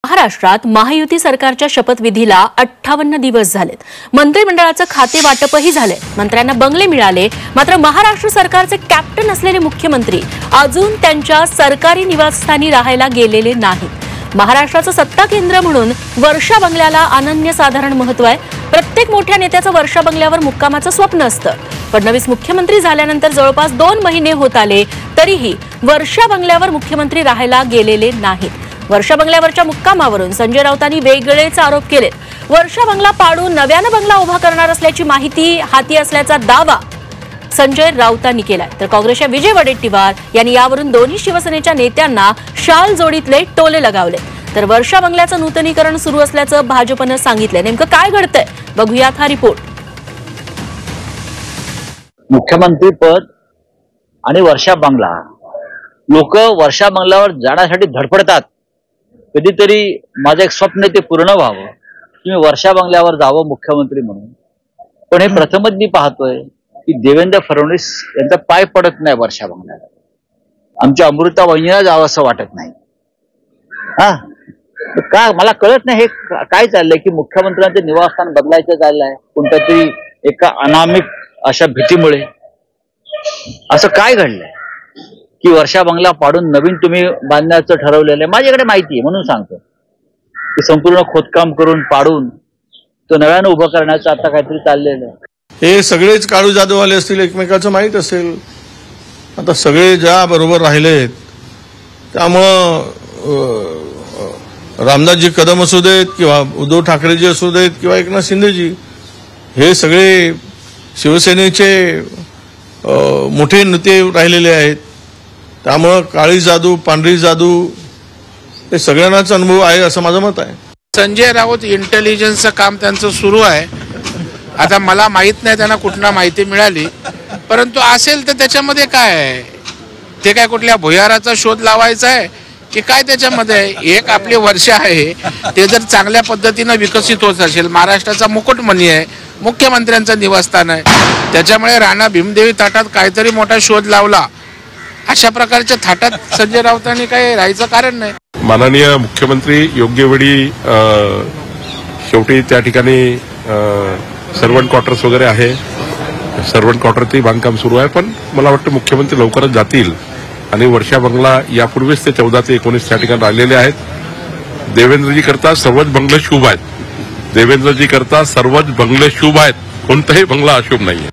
महाराष्ट्रात महायुती सरकारच्या शपथविधीला 58 दिवस झालेत। मंत्रिमंडळाचं खाते वाटपही झाले, मंत्र्यांना बंगले मिळाले। मात्र महाराष्ट्र सरकारचे कॅप्टन असलेले मुख्यमंत्री अजून त्यांच्या सरकारी निवासस्थानी राहायला गेलेले नाहीत। महाराष्ट्राचं सत्ता केंद्र म्हणून वर्षा बंगल्याला अनन्यसाधारण महत्त्व आहे। प्रत्येक मोठ्या नेत्याचं वर्षा बंगल्यावर मुक्कामाचं स्वप्न असतं। फडणवीस मुख्यमंत्री झाल्यानंतर जवळपास 2 महिने होत आले तरीही वर्षा बंगल्यावर मुख्यमंत्री राहायला गेलेले नाहीत। वर्षा बंगल्यावरच्या मुक्कामावरून संजय राऊतांनी वेगळेच आरोप केले। वर्षा बंगला पाडून नव्यानं बंगला उभा करणार असल्याची माहिती हाती असल्याचा दावा संजय राऊतांनी केलाय। तर काँग्रेसच्या विजय वडेट्टीवार यांनी यावरून दोन्ही शिवसेनेच्या नेत्यांना शाल जोडीतले टोले लगावले। तर वर्षा बंगल्याचं नूतनीकरण सुरू असल्याचं भाजपनं सांगितलंय। नेमकं काय घडतंय बघूयात हा रिपोर्ट। मुख्यमंत्री पद आणि वर्षा बंगला, लोक वर्षा बंगल्यावर जाण्यासाठी धडपडतात। कधीतरी माझं एक स्वप्न ते पूर्ण व्हावं, तुम्ही वर्षा बंगल्यावर जावं मुख्यमंत्री म्हणून। पण हे प्रथमच मी पाहतोय की देवेंद्र फडणवीस यांचा पाय पडत नाही वर्षा बंगल्याला। आमच्या अमृता वहिनीला जावं असं वाटत नाही। का मला कळत नाही हे काय चाललंय की मुख्यमंत्र्यांचं निवासस्थान बदलायचं चाललंय कोणत्या तरी एका अनामिक अशा भीतीमुळे। असं काय घडलंय की वर्षा बंगला पाडून नवीन तुम्ही बांधण्याचं ठरवलेलं आहे? माझ्याकडे माहिती आहे म्हणून सांगतो की संपूर्ण खोदकाम करून पाडून तो नव्यानं उभं करण्याचं आता काहीतरी चाललेलं आहे। हे सगळेच काळू जादूवाले असतील, एकमेकाचं माहीत असेल। आता सगळे ज्या बरोबर राहिलेत त्यामुळं रामदासजी कदम असू देत किंवा उद्धव ठाकरेजी असू देत किंवा एकनाथ शिंदेजी, हे सगळे शिवसेनेचे मोठे नेते राहिलेले आहेत। त्यामुळं काळी जादू पांढरी जादू हे सगळ्यांनाच अनुभव आहे असं माझं मत आहे। संजय राऊत इंटेलिजन्सचं काम त्यांचं सुरू आहे। आता मला माहित नाही त्यांना कुठनं माहिती मिळाली, परंतु असेल तर त्याच्यामध्ये काय आहे? ते काय कुठल्या भुयाराचा शोध लावायचा आहे की काय? त्याच्यामध्ये एक आपली वर्ष आहे, ते जर चांगल्या पद्धतीनं विकसित होत असेल, महाराष्ट्राचा मुकुटमणी आहे, मुख्यमंत्र्यांचं निवासस्थान आहे, त्याच्यामुळे राणा भीमदेवी थाटात काहीतरी मोठा शोध लावला, अशा प्रकारच्या थाटात संजय राऊतांनी काही राहायचं कारण नाही। माननीय मुख्यमंत्री योग्य वेळी शेवटी त्या ठिकाणी सर्वंट क्वार्टर्स वगैरे आहे, सर्वंट क्वार्टरचंही बांधकाम सुरू आहे। पण मला वाटतं मुख्यमंत्री लवकरच जातील आणि वर्षा बंगला यापूर्वीच ते 14 ते 19 त्या ठिकाणी राहिलेले आहेत। देवेंद्रजी करता सर्वच बंगले शुभ आहेत, देवेंद्रजी करता सर्वच बंगले शुभ आहेत, कोणताही बंगला अशुभ नाहीये।